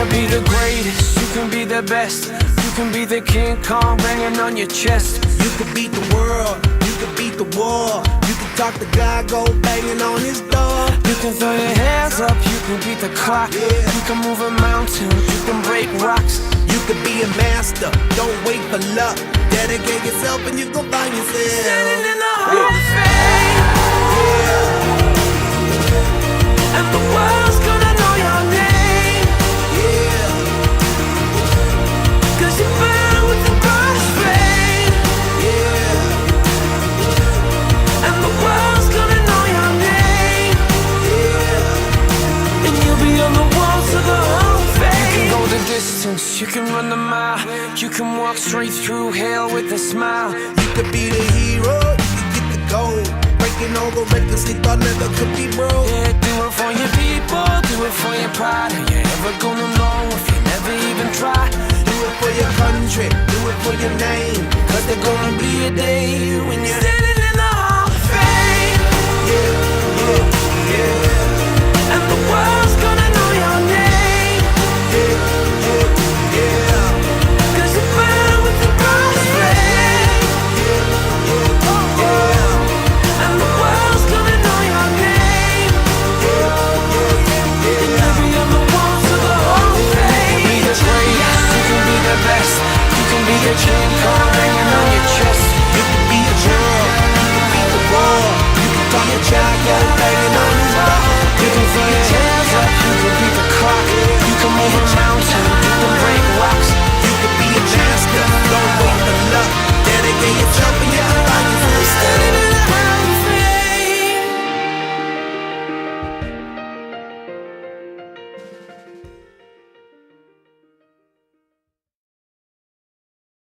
could be the greatest, you can be the best. You can be the King Kong banging on your chest. You could beat the world, you could beat the war. You can talk to God, go banging on his door. You can throw your hands up, you can beat the clock. You can move a mountain, you can break rocks. You could be a master, don't wait for luck. Dedicate yourself and you gon' find yourself Standing in the Hall of Fame, and the world's gonna know your name. Cause you burn with the brush flame, and the world's gonna know your name. And you'll be on the walls of the Hall of Fame. You can go the distance, you can run the mile. You can walk straight through hell with a smile. You could be the hero, you can get the gold. Breaking all the records they thought never could be broke. Yeah, do it for your people, do it for your pride. Are you ever gonna know if you never even try? Do it for your country, do it for your name. Cause there's gonna be a day when you're